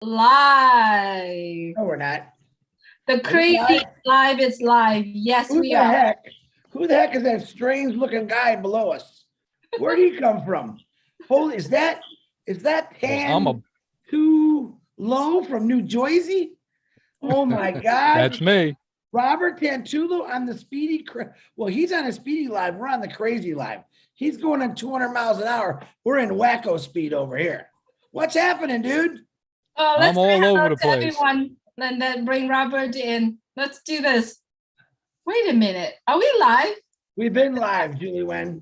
Live. No, we're not. The Are we crazy live is live. Yes, Who we the are. heck? Who the heck is that strange looking guy below us? Where'd he come from? Holy, is that Tan Too Low from New Jersey? Oh my God. That's me. Robert Tantulo on the Speedy. Well, he's on a Speedy Live. We're on the Crazy Live. He's going at 200 miles an hour. We're in wacko speed over here. What's happening, dude? Let's I'm all over the place. Everyone, and then bring Robert in. Let's do this. Wait a minute. Are we live? We've been live, Julie Wen.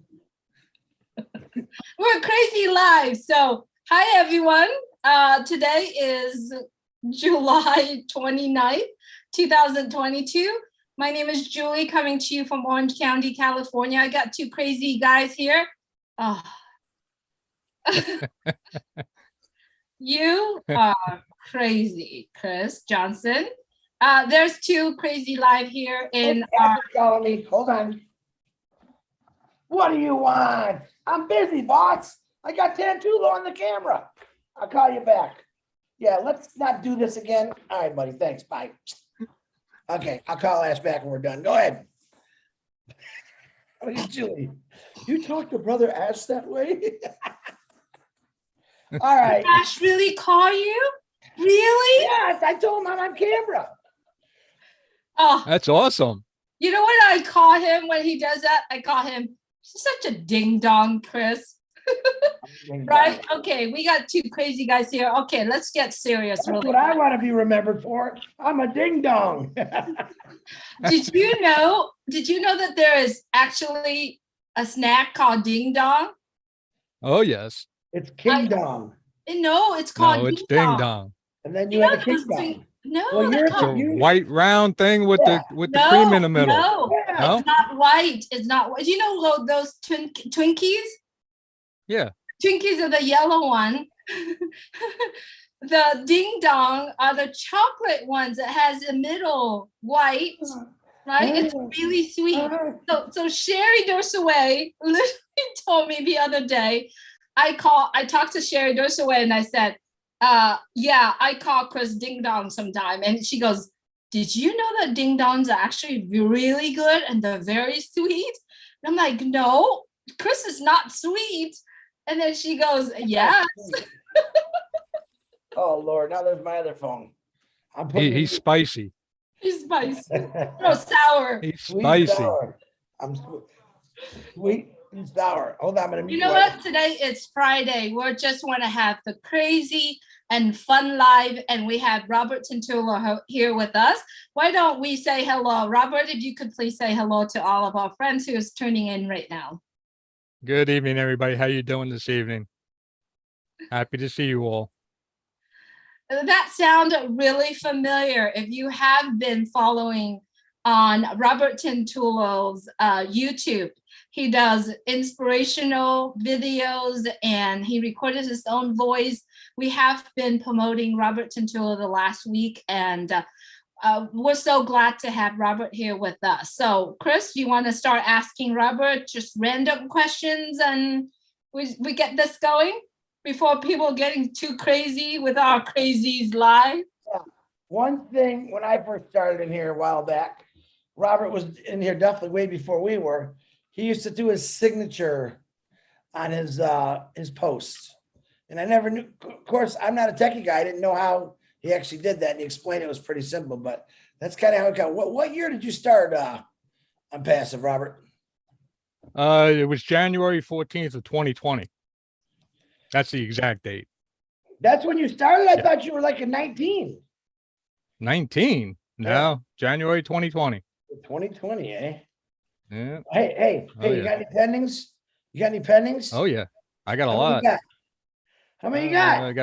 We're crazy live. So, hi, everyone. Today is July 29th, 2022. My name is Julie, coming to you from Orange County, California. I got two crazy guys here. Oh. You are crazy, Chris Johnson. There's two crazy live here in calling me. Hold on. What do you want? I'm busy, boss. I got Tantulo on the camera. I'll call you back. Yeah, let's not do this again. All right, buddy. Thanks. Bye. Okay, I'll call Ash back when we're done. Go ahead. Oh, Julie, you talk to Brother Ash that way? All right. Did Ash really call you? Really? Yes, I told him I'm on camera. Oh, that's awesome. You know what I call him when he does that? I call him such a ding dong, Chris. Right? Okay, we got two crazy guys here. Okay, let's get serious. That's what I want to be remembered for. I'm a ding dong. Did you know that there is actually a snack called ding dong? Oh yes. It's king dong. No, it's called it's ding dong. And then you have a king dong. No, well, it's a white round thing with the cream in the middle. No, it's not white. It's not white. You know those Twinkies? Yeah. Twinkies are the yellow one. The ding dong are the chocolate ones that has the middle white, right? It's really sweet. So Sherry Dorsaway literally told me the other day, I talked to Sherry Dorsaway and I said, yeah, I call Chris ding dong sometime. And she goes, did you know that ding dongs are actually really good and they're very sweet? And I'm like, no, Chris is not sweet. And then she goes, yes. Oh, Lord. Now there's my other phone. He's spicy. He's spicy. No, sour. He's spicy. Sour. I'm sweet and sour. Hold on. I'm going to You know what? Today is Friday. We just want to have the crazy and fun live. And we have Robert Tantulo here with us. Why don't we say hello? Robert, if you could please say hello to all of our friends who is tuning in right now. Good evening, everybody. How you doing this evening? Happy to see you all. That sounded really familiar. If you have been following on Robert Tantulo's YouTube, he does inspirational videos and he recorded his own voice. We have been promoting Robert Tantulo the last week, and we're so glad to have Robert here with us. So, Chris, you want to start asking Robert just random questions and we get this going before people getting too crazy with our crazies live? Yeah. One thing, when I first started in here a while back, Robert was in here definitely way before we were. He used to do his signature on his posts. And I never knew, of course, I'm not a techie guy. I didn't know how he actually did that. And he explained it was pretty simple, but that's kind of how it got. What year did you start on Passive, Robert? It was January 14th of 2020. That's the exact date. That's when you started? I thought you were like in 19. 19? No, yeah. January 2020. 2020, eh? Yeah. Hey, you got any pendings? You got any pendings? Oh yeah. I got a lot. How many you got? I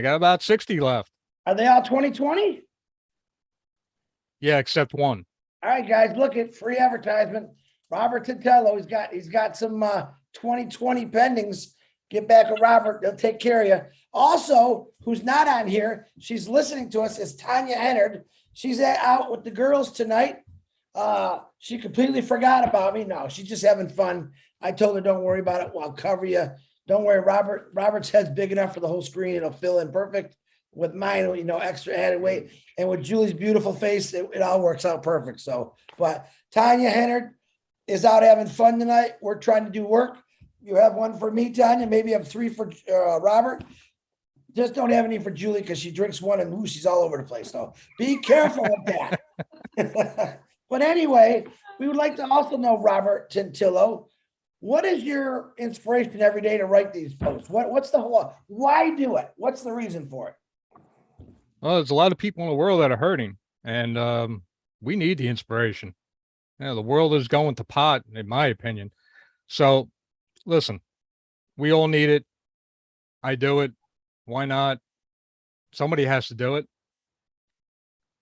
got about 60 left. Are they all 2020? Yeah, except one. All right, guys, look at free advertisement. Robert Tantulo, he's got some 2020 pendings. Get back with Robert. They'll take care of you. Also, who's not on here, she's listening to us, is Tanya Hennard. She's out with the girls tonight. She completely forgot about me. No, she's just having fun. I told her, don't worry about it. I'll cover you. Don't worry, Robert's head's big enough for the whole screen. It'll fill in perfect. with mine, you know, extra added weight, and with Julie's beautiful face, it all works out perfect. So, but Tanya Hennard is out having fun tonight. We're trying to do work. You have one for me, Tanya. Maybe you have 3 for Robert. Just don't have any for Julie because she drinks one and ooh, she's all over the place. So be careful with that. But anyway, we would like to also know, Robert Tintillo, what is your inspiration every day to write these posts? What's the whole, why do it? What's the reason for it? Well, there's a lot of people in the world that are hurting, and we need the inspiration. You know, the world is going to pot, in my opinion. So listen, we all need it. I do it. Why not? Somebody has to do it.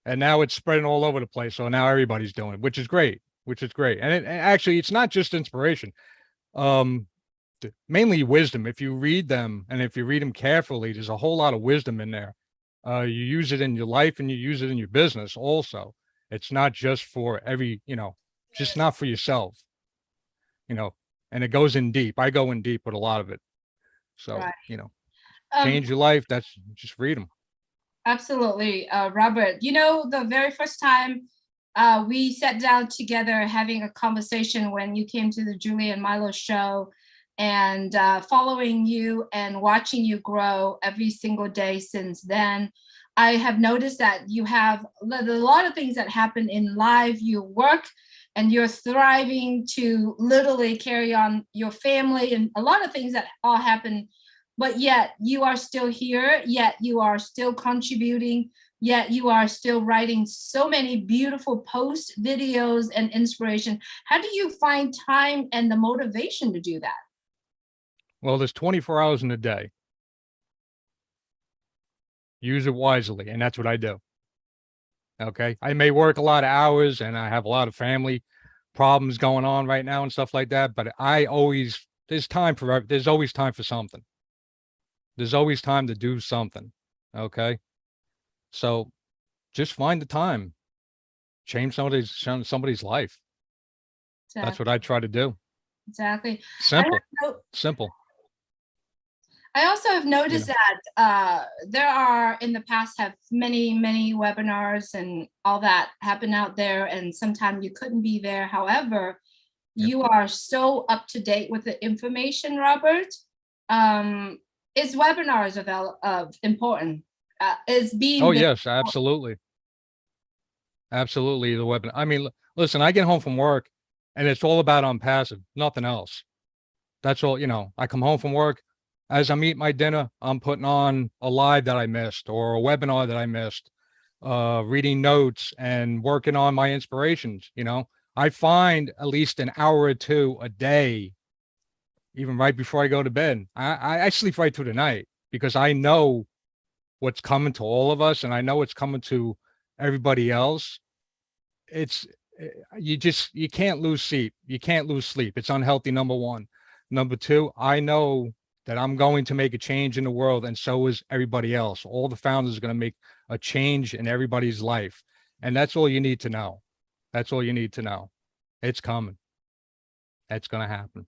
And now it's spreading all over the place. So now everybody's doing it, which is great, And actually, it's not just inspiration. Mainly wisdom. If you read them and if you read them carefully, there's a whole lot of wisdom in there. You use it in your life and you use it in your business also. It's not just for just not for yourself, and it goes in deep. I go in deep with a lot of it. So, Right. Change your life. That's just read them. Absolutely, Robert. The very first time we sat down together having a conversation when you came to the Julie and Milo show, and following you and watching you grow every single day since then, I have noticed that you have a lot of things that happen in life. You work and you're thriving to literally carry on your family and a lot of things that all happen, but yet you are still here, yet you are still contributing, yet you are still writing so many beautiful posts, videos, and inspiration. How do you find time and the motivation to do that? Well, there's 24 hours in a day. Use it wisely, and that's what I do. Okay. I may work a lot of hours and I have a lot of family problems going on right now and stuff like that, but there's always time for something. There's always time to do something. Okay. So just find the time, change somebody's life. Exactly. That's what I try to do. Exactly. Simple. I also have noticed that there are in the past have many webinars and all that happen out there, and sometimes you couldn't be there. However, you are so up to date with the information, Robert. Is webinars of important? Is being Oh there yes, absolutely. Absolutely. The webinar. I mean, listen, I get home from work and it's all about ONPASSIVE, nothing else. That's all, I come home from work. As I'm eating my dinner, I'm putting on a live that I missed or a webinar that I missed, reading notes and working on my inspirations. I find at least an hour or two a day, even right before I go to bed. I sleep right through the night because I know what's coming to all of us and I know it's coming to everybody else. You can't lose sleep. You can't lose sleep. It's unhealthy, number one. Number two, I know that I'm going to make a change in the world, and so is everybody else. All the founders are going to make a change in everybody's life. And that's all you need to know. That's all you need to know. It's coming. It's going to happen.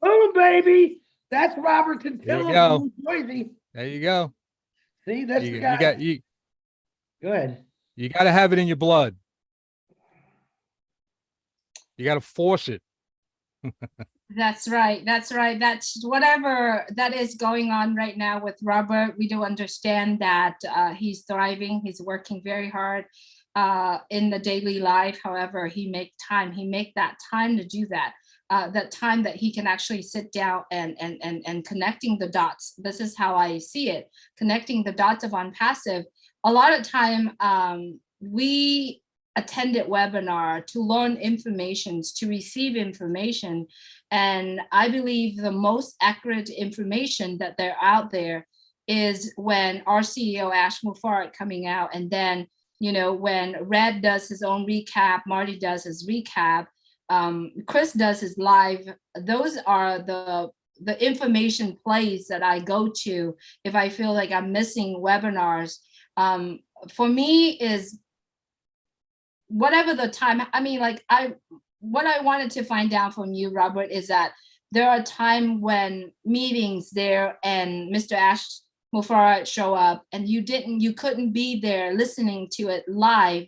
Oh, baby. That's Robert Tintillo from New Jersey. There you go. See, that's the guy. Go ahead. You got to have it in your blood. You got to force it. That's right. That's whatever that is going on right now with Robert. We do understand that he's thriving. He's working very hard in the daily life. However, he make that time to do that. That time that he can actually sit down and connecting the dots. This is how I see it. Connecting the dots of ONPASSIVE. A lot of time we attended webinar to learn information, to receive information. And I believe the most accurate information that they're out there is when our CEO, Ash Mufarek, coming out. And then, when Red does his own recap, Marty does his recap, Chris does his live. Those are the information plays that I go to if I feel like I'm missing webinars. For me is whatever the time, what I wanted to find out from you, Robert, is that there are times when meetings there and Mr. Ash Mufarad show up and you couldn't be there listening to it live.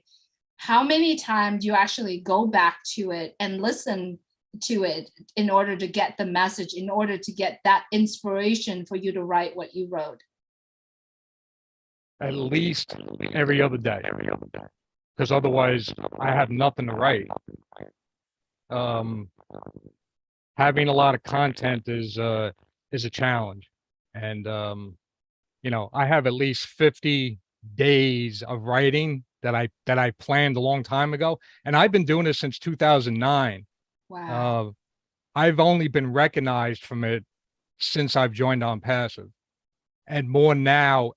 How many times do you actually go back to it and listen to it in order to get the message, in order to get that inspiration for you to write what you wrote? At least every other day, because otherwise I have nothing to write. Having a lot of content is a challenge, and you know, I have at least 50 days of writing that I planned a long time ago, and I've been doing this since 2009. Wow. I've only been recognized from it since I've joined ONPASSIVE, and more now,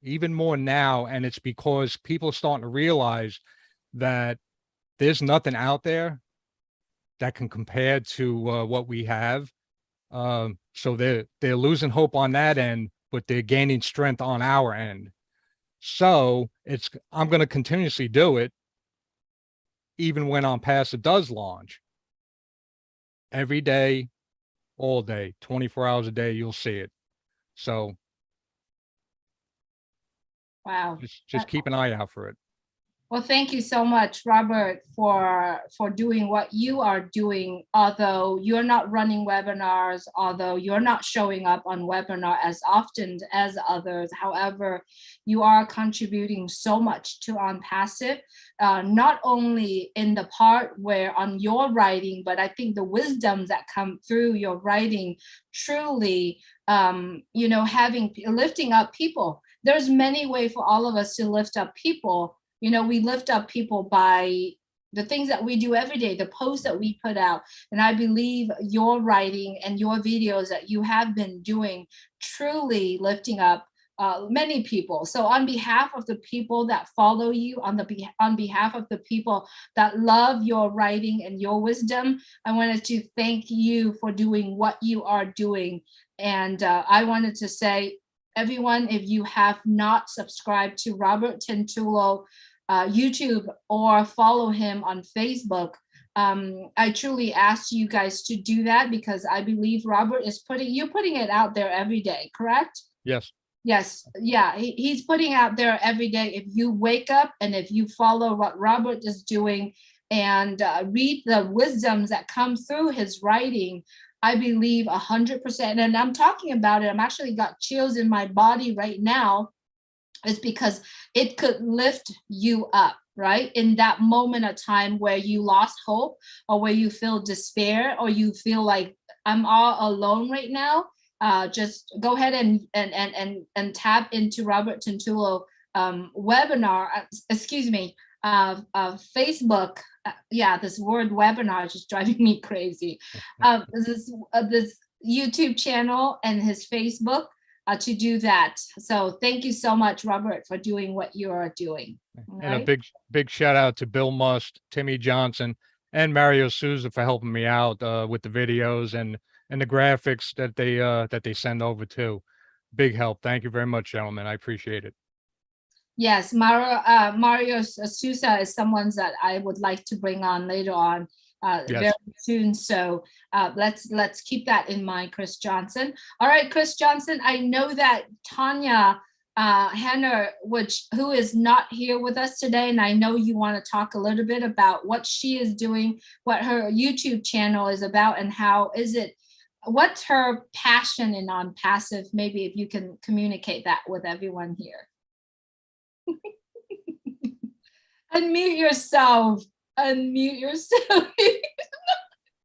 even more now, and it's because people are starting to realize that there's nothing out there that can compare to what we have. So they're losing hope on that end, but they're gaining strength on our end. So I'm going to continuously do it, even when ONPASSIVE does launch. Every day, all day, 24 hours a day, you'll see it. So Wow. just keep an eye out for it. Well, thank you so much, Robert, for doing what you are doing. Although you're not running webinars, although you're not showing up on webinar as often as others, however, you are contributing so much to ONPASSIVE, not only in the part where on your writing, but I think the wisdoms that come through your writing truly, you know, lifting up people. There's many ways for all of us to lift up people. You know, we lift up people by the things that we do every day, the posts that we put out. And I believe your writing and your videos that you have been doing truly lifting up many people. So on behalf of the people that follow you, on behalf of the people that love your writing and your wisdom, I wanted to thank you for doing what you are doing. And I wanted to say, everyone, if you have not subscribed to Robert Tentullo YouTube or follow him on Facebook, I truly ask you guys to do that, because I believe Robert is you're putting it out there every day, correct? Yes. Yes. Yeah, he's putting out there every day. If you wake up and if you follow what Robert is doing and read the wisdoms that come through his writing, I believe 100%, and I'm talking about it, I'm actually got chills in my body right now, is because it could lift you up, right? In that moment of time where you lost hope, or where you feel despair, or you feel like I'm all alone right now, just go ahead and tap into Robert Tentullo webinar, excuse me, Facebook. Yeah, this word webinar is just driving me crazy. This YouTube channel and his Facebook to do that. So thank you so much, Robert, for doing what you are doing. And a big shout out to Bill Must, Timmy Johnson, and Mario Souza for helping me out with the videos and the graphics that they send over too. Big help. Thank you very much, gentlemen. I appreciate it. Yes, Mario Sousa is someone that I would like to bring on later on very soon. So let's keep that in mind, Chris Johnson. All right, Chris Johnson, I know that Tanya Henner, who is not here with us today, and I know you want to talk a little bit about what she is doing, what her YouTube channel is about, and what's her passion in ONPASSIVE. Maybe if you can communicate that with everyone here. Unmute yourself. Unmute yourself.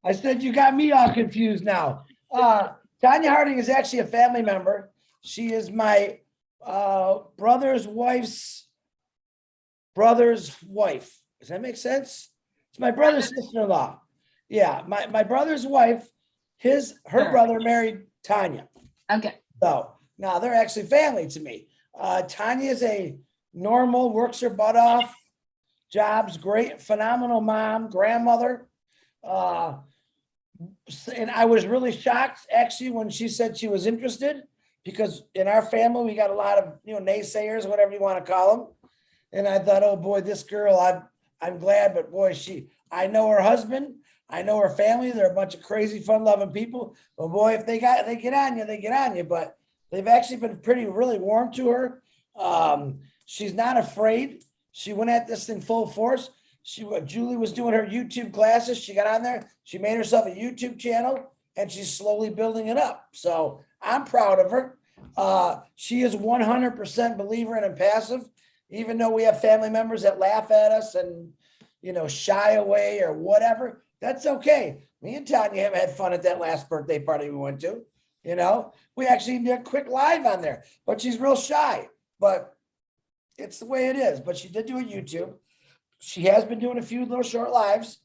I said you got me all confused now. Tanya Harding is actually a family member. She is my brother's wife's brother's wife. Does that make sense? It's my brother's sister-in-law. Yeah, my brother's wife, her brother married Tanya. Okay. So now they're actually family to me. Tanya is a normal, works her butt off, job's great, phenomenal mom, grandmother. And I was really shocked actually when she said she was interested, because in our family we got a lot of naysayers, whatever you want to call them. And I thought, oh boy, this girl, I'm glad, but boy, I know her husband. I know her family, they're a bunch of crazy, fun-loving people. But boy, if they get on you, they get on you. But they've actually been really warm to her. She's not afraid. She went at this thing full force. Julie was doing her YouTube classes. She got on there. She made herself a YouTube channel, and she's slowly building it up. So I'm proud of her. She is 100% believer in impassive, even though we have family members that laugh at us and, shy away or whatever. That's okay. Me and Tanya have had fun at that last birthday party we went to. We actually did a quick live on there, but she's real shy. But it's the way it is. But she did do a YouTube. She has been doing a few little short lives.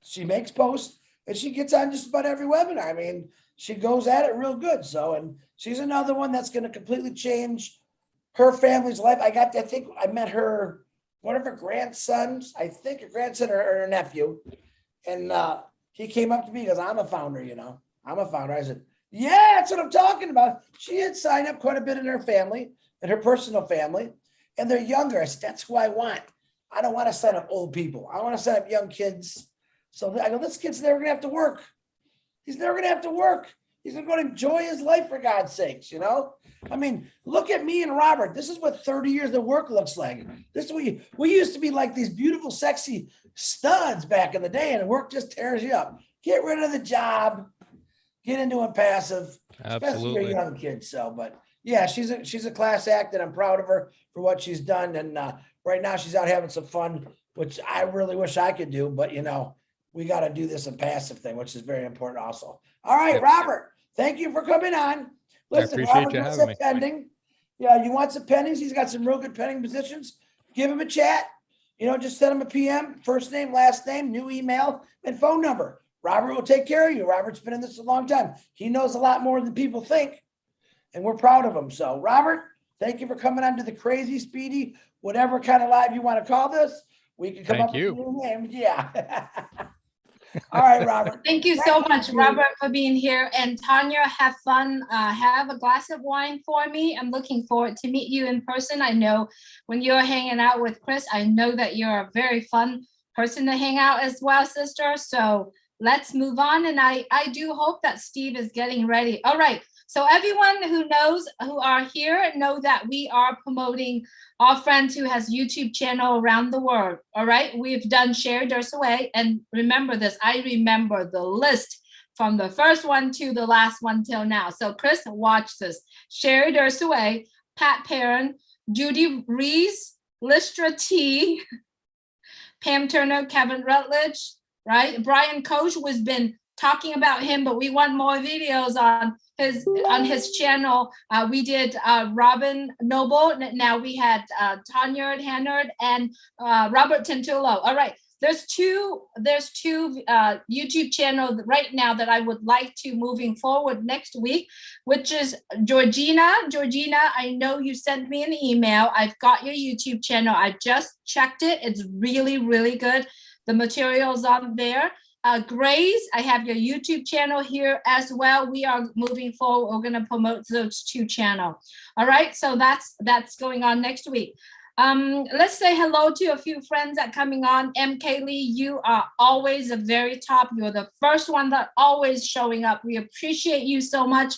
She makes posts and she gets on just about every webinar. I mean, she goes at it real good. So, and she's another one that's going to completely change her family's life. I think I met one of her grandsons, I think a grandson or her nephew. And he came up to me because I'm a founder, I'm a founder. I said, yeah, that's what I'm talking about. She had signed up quite a bit in her family, in her personal family, and they're younger. I said, that's who I want. I don't want to sign up old people. I want to sign up young kids. So I go, this kid's never going to have to work. He's never going to have to work. He's going to enjoy his life, for God's sakes, I mean, look at me and Robert. This is what 30 years of work looks like. This is we used to be like these beautiful, sexy studs back in the day, and work just tears you up. Get rid of the job, get into impassive, especially your young kids. So, but yeah, she's a class act, and I'm proud of her for what she's done. And right now she's out having some fun, which I really wish I could do, but we got to do this impassive thing, which is very important also. All right, Robert, thank you for coming on. Listen, Robert wants some pending. Yeah, you want some pendings? He's got some real good pending positions. Give him a chat. Just send him a PM, first name, last name, new email, and phone number. Robert will take care of you. Robert's been in this a long time. He knows a lot more than people think, and we're proud of him. So, Robert, thank you for coming on to the Crazy Speedy, whatever kind of live you want to call this. We can come up with a new name. Yeah. All right, Robert. Thank you so much, Robert, for being here. And Tanya, have fun. Have a glass of wine for me. I'm looking forward to meet you in person. I know when you're hanging out with Chris, I know that you're a very fun person to hang out as well, sister. So let's move on. And I do hope that Steve is getting ready. All right. So everyone who are here know that we are promoting our friends who has YouTube channel around the world. All right. We've done Sherry Dursley. And remember this, I remember the list from the first one to the last one till now. So Chris, watch this. Sherry Dursley, Pat Perrin, Judy Rees, Listra T, Pam Turner, Kevin Rutledge, right? Brian Koch has been talking about him, but we want more videos on his channel. We did Robin Noble. Now we had Tanya Hannard and Robert Tentullo. All right. There's two YouTube channels right now that I would like to moving forward next week, which is Georgina. Georgina, I know you sent me an email. I've got your YouTube channel. I just checked it. It's really, really good. The material's on there. Grace, I have your YouTube channel here as well. We are moving forward. We're going to promote those two channels. All right. So that's going on next week. Let's say hello to a few friends that are coming on. MK Lee, you are always a very top. You're the first one that always showing up. We appreciate you so much.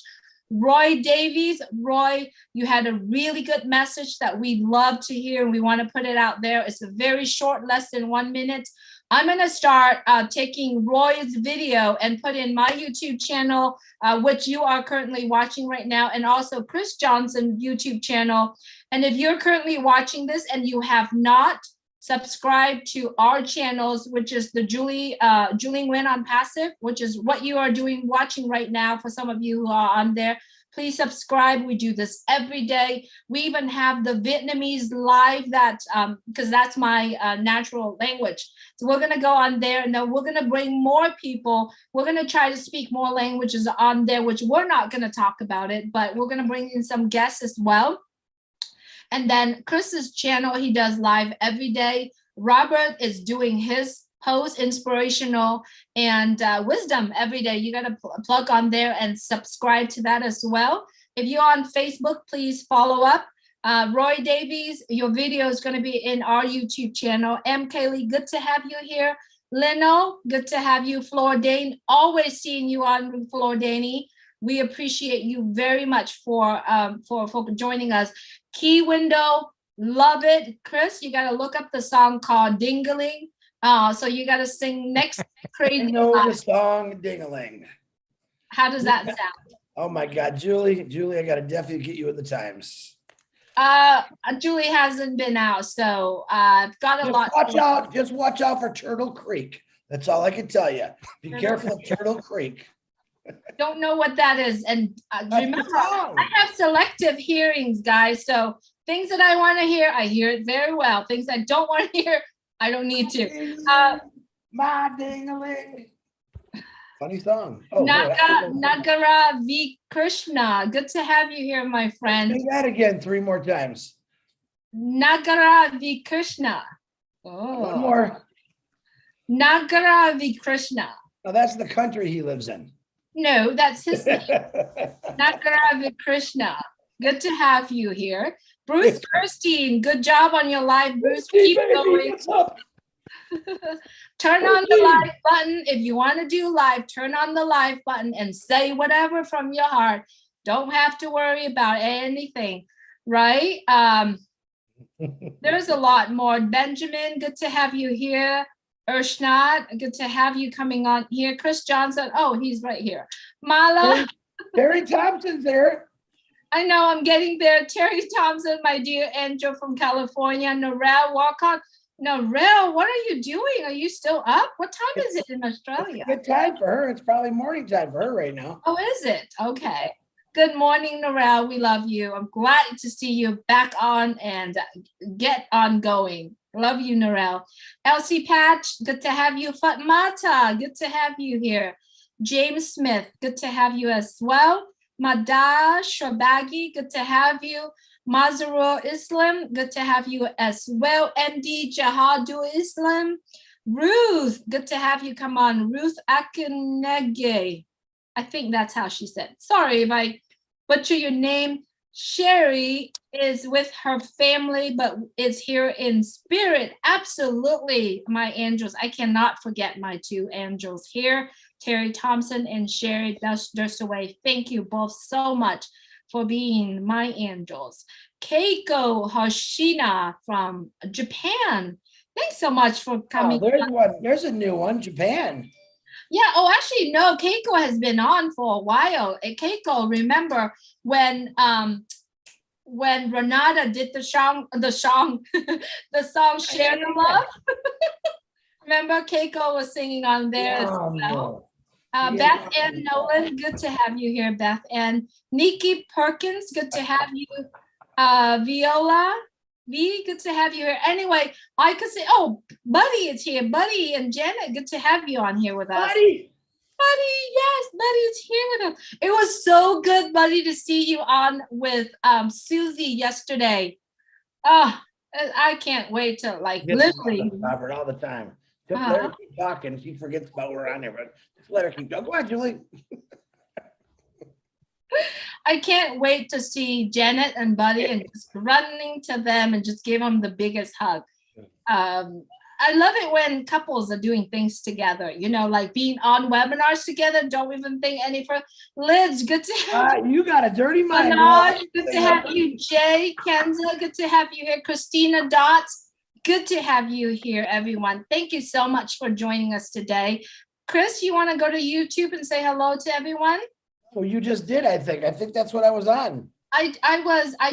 Roy Davies, Roy, you had a really good message that we love to hear, and we want to put it out there. It's a very short, less than 1 minute. I'm going to start taking Roy's video and put in my YouTube channel, which you are currently watching right now, and also Chris Johnson's YouTube channel. And if you're currently watching this and you have not subscribed to our channels, which is the Julie Nguyen on Passive, which is what you are watching right now for some of you who are on there, please subscribe. We do this every day. We even have the Vietnamese live that, because that's my natural language. So we're gonna go on there, and then we're gonna bring more people. We're gonna try to speak more languages on there, which we're not gonna talk about it, but we're gonna bring in some guests as well. And then Chris's channel, he does live every day. Robert is doing his post inspirational and wisdom every day. You got to plug on there and subscribe to that as well. If you're on Facebook, please follow up. Roy Davies, your video is going to be in our YouTube channel. M. Kaylee, good to have you here. Leno, good to have you. Flor Dane, always seeing you on, Flor Daney. We appreciate you very much for joining us. Key Window, love it. Chris, you got to look up the song called Dingling. So you got to sing next I crazy. know the song Ding-a-ling. How does that sound? Oh my God, Julie, I gotta definitely get you in the times. Julie hasn't been out, so I've got a lot. Just watch out for Turtle Creek. That's all I can tell you. Be careful of Turtle Creek. Don't know what that is. And remember, song. I have selective hearings, guys. So things that I want to hear, I hear it very well. Things I don't want to hear, I don't need to. My ding-a-ling. Funny song. Oh, Nagara V. Krishna. Good to have you here, my friend. Say that again 3 more times. Nagara V. Krishna. Oh. One more. Nagara V. Krishna. No, that's the country he lives in. No, that's his name. Nagara V. Krishna. Good to have you here. Bruce Kirstein, good job on your live, Bruce. Keep going. What's up? Turn on the live button. If you want to do live, turn on the live button and say whatever from your heart. Don't have to worry about anything, right? There's a lot more. Benjamin, good to have you here. Urshnad, good to have you coming on here. Chris Johnson, oh, he's right here. Mala. Terry Thompson's there. I know, I'm getting there. Terry Thompson, my dear angel from California. Norel Walcott. Norel, what are you doing? Are you still up? What time is it in Australia? Good time for her. It's probably morning time for her right now. Oh, is it? Okay. Good morning, Norel. We love you. I'm glad to see you back on and get on going. Love you, Norel. Elsie Patch, good to have you. Fatmata, good to have you here. James Smith, good to have you as well. Mada Shabagi, good to have you. Mazarul Islam, good to have you as well. MD Jahadul Islam. Ruth, good to have you come on. Ruth Akinege. I think that's how she said. Sorry if I butcher your name. Sherry is with her family, but is here in spirit. Absolutely, my angels. I cannot forget my 2 angels here, Terry Thompson and Sherry Dursaway. Thank you both so much for being my angels. Keiko Hoshina from Japan. Thanks so much for coming. Oh, there's a new one, Japan. Yeah. Oh, actually, no. Keiko has been on for a while. Keiko, remember when Renata did the song, the song "Share the Love." Remember, Keiko was singing on there as well. Beth Ann Nolan, good to have you here, Beth Ann. Nikki Perkins, good to have you. Viola V, good to have you here. Anyway, I could say, oh, Buddy is here. Buddy and Janet, good to have you on here with us. Buddy, yes, Buddy is here with us. It was so good, Buddy, to see you on with Susie yesterday. Oh, I can't wait to literally. Robert all the time. Just let her keep talking. She forgets about we're on there, but just let her keep going. Go on, Julie. I can't wait to see Janet and Buddy and just running to them and just give them the biggest hug. I love it when couples are doing things together, like being on webinars together. Don't even think any further. Liz, good to have you. You got a dirty mind. Manoj, good to have you. Jay, Kenza, good to have you here. Christina Dots, good to have you here, everyone. Thank you so much for joining us today. Chris, you want to go to YouTube and say hello to everyone? Well, you just did, I think. I think that's what I was on. I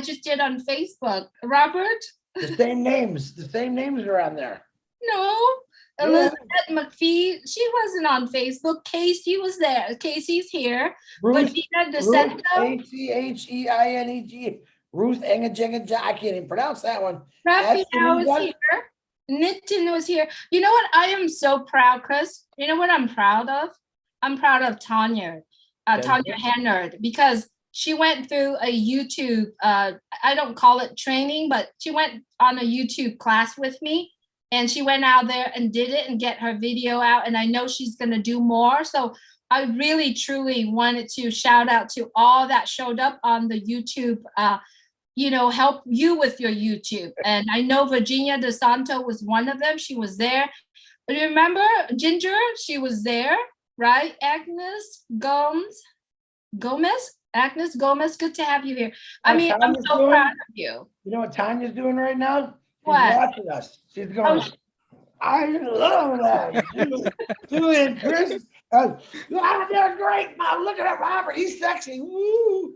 just did on Facebook. Robert? The same names are on there. No. Yeah. Elizabeth McPhee, she wasn't on Facebook. Casey was there. Casey's here. Regina DeSanto. Acheineg. Ruth Engajenga. I can't even pronounce that one. Raphael was here. Nitin was here. You know what? I am so proud, Chris. You know what I'm proud of? I'm proud of Tanya. Tanya Hennard, because she went through a YouTube, I don't call it training, but she went on a YouTube class with me, and she went out there and did it and get her video out. And I know she's going to do more. So I really, truly wanted to shout out to all that showed up on the YouTube, help you with your YouTube. And I know Virginia DeSanto was one of them. She was there. Remember Ginger? She was there, right? Agnes Gomez, good to have you here. I mean, I'm Tanya's so doing? proud of you. You know what Tanya's doing right now? She's What? watching us. She's Oh, going, I love that. Julie and Chris, they're great, Mom. Look at that Robert. He's sexy. Woo.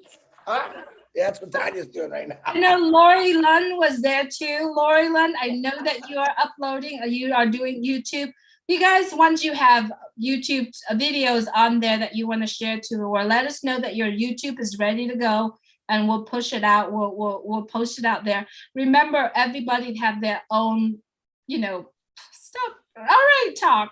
That's what Tanya's doing right now. you know, Lori Lund was there too. Lori Lund, I know that you are uploading, you are doing YouTube. You guys, once you have YouTube videos on there that you want to share to, or let us know that your YouTube is ready to go, and we'll push it out. We'll post it out there. Remember, everybody have their own, you know, stuff. All right, talk.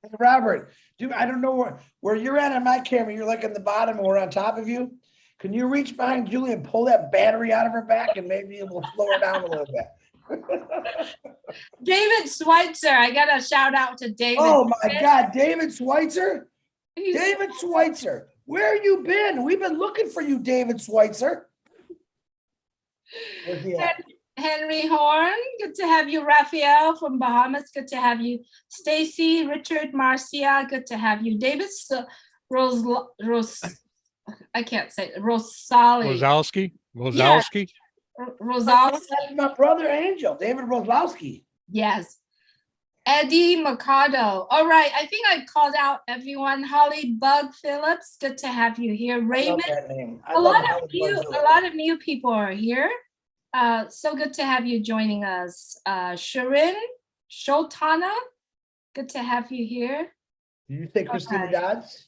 Hey, Robert, I don't know where you're at on my camera. You're like in the bottom and we're on top of you. Can you reach behind Julie and pull that battery out of her back and maybe it will slow her down a little bit? David Schweitzer, I got a shout out to David. Oh my God, David Schweitzer. David Schweitzer, where have you been? We've been looking for you, David Schweitzer. Where's he at? Henry Horn, good to have you. Raphael from Bahamas, good to have you. Stacy, Richard, Marcia, good to have you. David I can't say it. Rosalski. Rosalski. That's my brother Angel, David Rosalski. Yes. Eddie Mercado. All right. I think I called out everyone. Holly Bug Phillips. Good to have you here. Raymond. I love that name. A lot of new people are here. So good to have you joining us. Sharin Shultana. Good to have you here. Did you say Christina Dodds?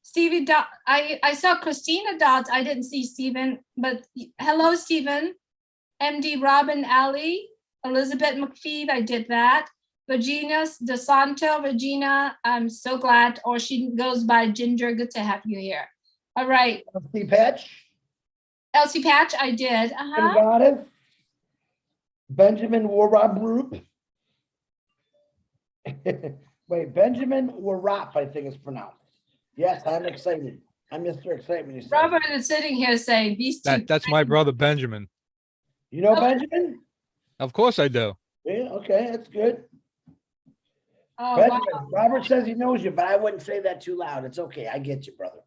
Stevie Dodds. I saw Christina Dodds. I didn't see Stephen, but hello, Stephen. MD Robin Alley. Elizabeth McPhee. I did that. Virginia DeSanto. Regina, I'm so glad. Or she goes by Ginger. Good to have you here. All right. Elsie Patch. Elsie Patch, I did. Got it. Benjamin Warrop. Wait, Benjamin Warrop, I think it's pronounced. Yes, I'm excited. I'm Mr. Excitement. Robert is sitting here saying these two. That's my brother Benjamin. You know Benjamin? Of course I do. Yeah, okay, that's good. Oh, Benjamin, wow. Robert says he knows you, but I wouldn't say that too loud. It's okay. I get you, brother.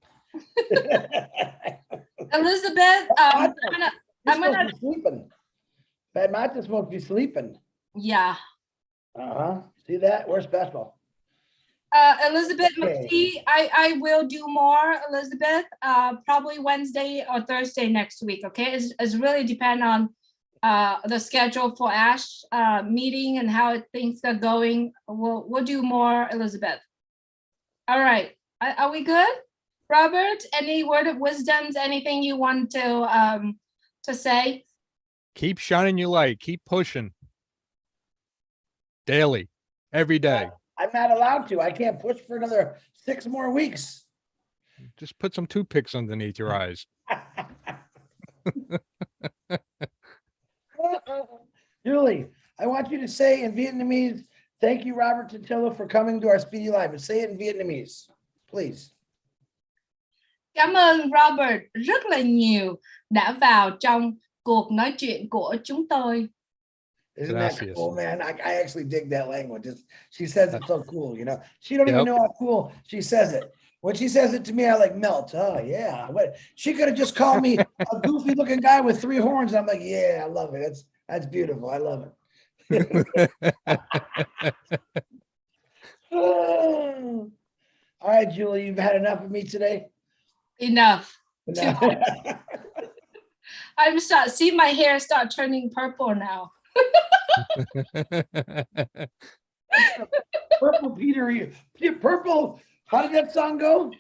Elizabeth, I'm gonna be sleeping. Bad Martha's supposed to be sleeping. Yeah. See that? We're special. Elizabeth McPhee, I will do more, Elizabeth, probably Wednesday or Thursday next week. Okay, it's really depend on the schedule for Ash meeting and how things are going. We'll do more, Elizabeth. All right, are we good? Robert, any word of wisdoms? Anything you want to say? Keep shining your light. Keep pushing. Daily, every day. I'm not allowed to. I can't push for another 6 more weeks. Just put some toothpicks underneath your eyes. Julie, I want you to say in Vietnamese, thank you, Robert Tintilla, for coming to our Speedy Live. And say it in Vietnamese, please. Cảm ơn Robert rất là nhiều đã vào trong cuộc nói chuyện của chúng tôi. Isn't that cool, man? I actually dig that language. She says it so cool, you know. She don't even know how cool she says it. When she says it to me, I like melt. Oh yeah. She could have just called me a goofy looking guy with 3 horns. And I'm like, yeah, I love it. That's beautiful. I love it. All right, Julie, you've had enough of me today. Enough. I'm see my hair start turning purple now. Purple Peter, purple. How did that song go?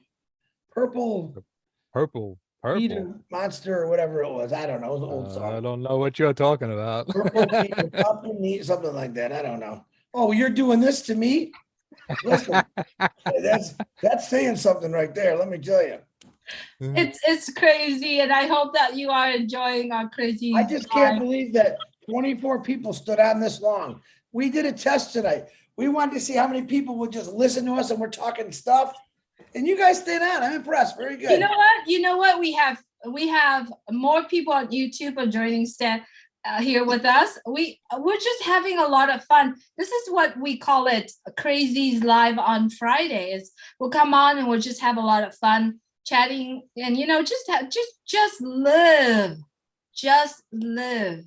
Purple Peter Monster or whatever it was. I don't know. It was an old song. I don't know what you're talking about. Purple Peter, something like that. I don't know. Oh, you're doing this to me? Listen, that's saying something right there. Let me tell you. It's crazy, and I hope that you are enjoying our crazy. I just can't believe that 24 people stood on this long. We did a test tonight. We wanted to see how many people would just listen to us, and we're talking stuff. And you guys stayed on. I'm impressed. Very good. You know what? We have more people on YouTube are joining. here with us. We're just having a lot of fun. This is what we call it, Crazies Live on Fridays. We'll come on and we'll just have a lot of fun chatting, and just live,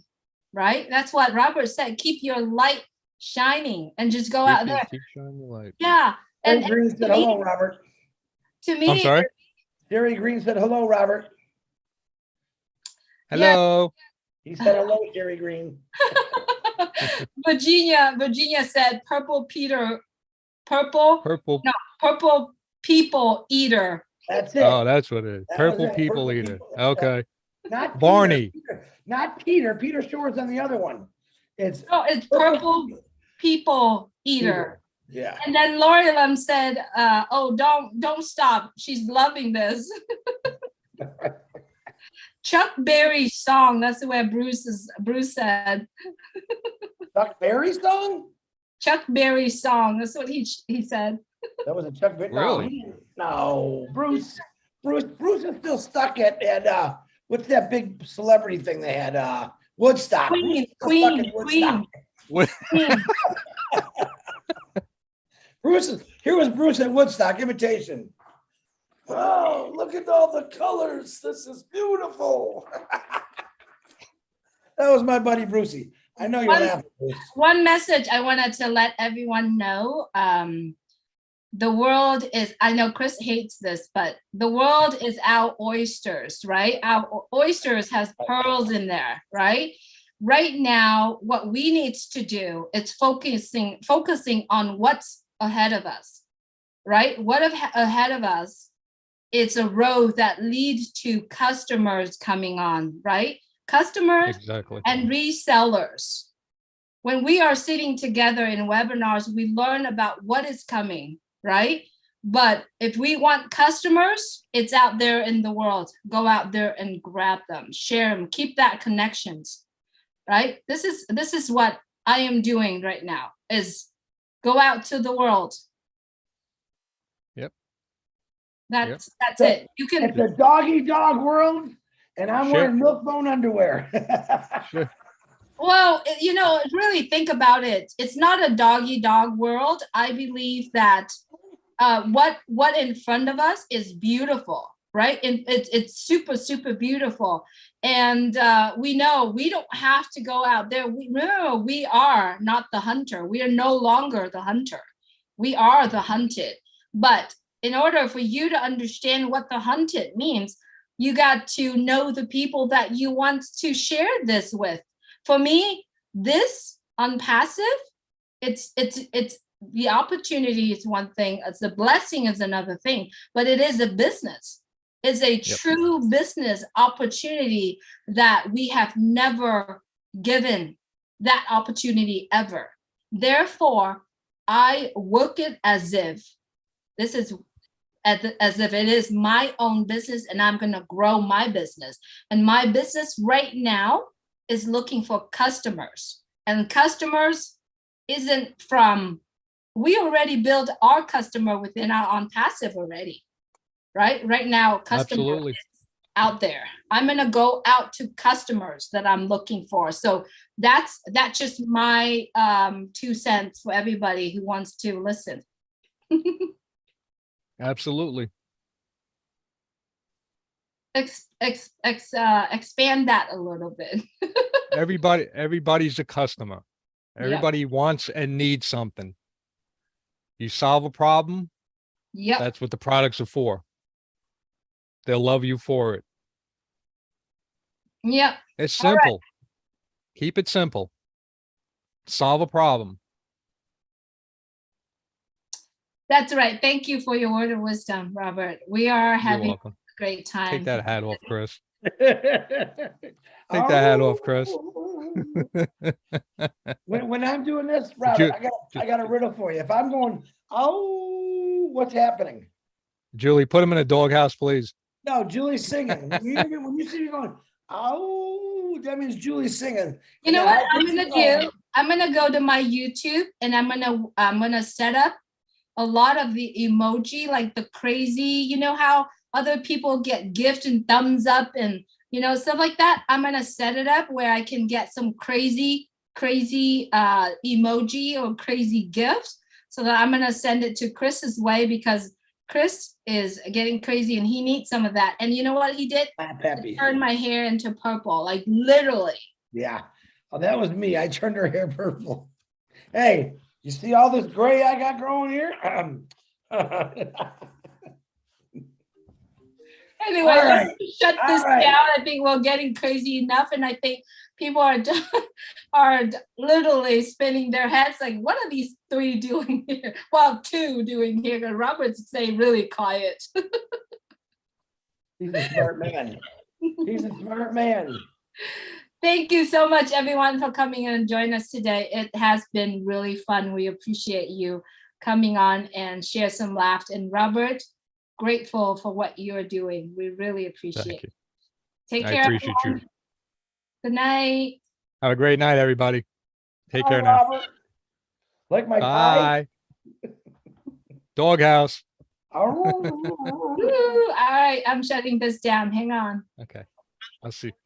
right? That's what Robert said. Keep your light shining and just go out there. Keep shining your light. Yeah. And Green said hello, Robert. To me, I'm sorry. Jerry Green said hello, Robert. Hello. He said hello, Jerry Green. Virginia said purple people eater. That's it. Oh, that's what it is. That Purple was it. people Purple eater. people. Okay. Not Barney. Not Peter. Peter Shore's on the other one. It's Purple people eater. Yeah. And then Lori Lem said, "Oh, don't stop. She's loving this." Chuck Berry song. That's the way Bruce said. Chuck Berry song? Chuck Berry song. That's what he said. That was a Chuck Berry. Really? No, Bruce is still stuck at what's that big celebrity thing they had? Woodstock. Queen. Here was Bruce at Woodstock, imitation. Oh, look at all the colors. This is beautiful. That was my buddy Brucey. I know you're laughing, Bruce. One message I wanted to let everyone know. The world is, I know Chris hates this, but the world is our oysters, right? Our oysters has pearls in there, right? Right now, what we need to do is focusing on what's ahead of us, right? Ahead of us, it's a road that leads to customers coming on, right? Customers Exactly. and resellers. When we are sitting together in webinars, we learn about what is coming, right? But if we want customers, it's out there in the world. Go out there and grab them, share them, keep that connections, right? This is what I am doing right now, is go out to the world. Yep. That's it. You can. It's a doggy dog world, and I'm wearing milk bone underwear. Sure. Well, really think about it. It's not a doggy dog world. I believe that what in front of us is beautiful, right? And it's super, super beautiful. And we know we don't have to go out there. We are not the hunter. We are no longer the hunter. We are the hunted. But in order for you to understand what the hunted means, you got to know the people that you want to share this with. For me, this ONPASSIVE, it's the opportunity is one thing, it's the blessing is another thing, but it is a business. It's a true business opportunity that we have never given that opportunity ever. Therefore, I work it as if this is as if it is my own business and I'm going to grow my business. And my business right now is looking for customers, and customers isn't from, we already build our customer within our ONPASSIVE already, right? Right now, customer is out there. I'm going to go out to customers that I'm looking for. So that's just my 2 cents for everybody who wants to listen. Absolutely. Expand that a little bit. Everybody's a customer. Everybody wants and needs something. You solve a problem. Yep. That's what the products are for. They'll love you for it. Yep. It's simple. Keep it simple. Solve a problem. That's right. Thank you for your word of wisdom, Robert. We are having a great time. Take that hat off, Chris. Take that hat off, Chris. when I'm doing this, Robert, I got a riddle for you. If I'm going, oh, what's happening? Julie, put him in a doghouse, please. No, Julie's singing. When you see me going, oh, that means Julie's singing. You know what I'm gonna do? I'm gonna go to my YouTube and I'm gonna set up a lot of the emoji, like the crazy, you know how other people get gift and thumbs up and stuff like that. I'm gonna set it up where I can get some crazy emoji or crazy gifts, so that I'm gonna send it to Chris's way, because Chris is getting crazy and he needs some of that. And you know what he did? Peppy. Turned my hair into purple, like literally. Yeah. Oh, that was me. I turned her hair purple. Hey, you see all this gray I got growing here? Anyway, All right. let's shut this All right. down. I think we're getting crazy enough, and I think people are literally spinning their heads like, what are these three doing here? Well, two doing here, because Robert's saying really quiet. He's a smart man. He's a smart man. Thank you so much, everyone, for coming and joining us today. It has been really fun. We appreciate you coming on and share some laughs. And Robert, grateful for what you're doing. We really appreciate it. Take care. I appreciate you. Good night. Have a great night, everybody. Take Bye, care now. Robert. Like my Bye. Doghouse. pie? All right, I'm shutting this down. Hang on. Okay. I'll see.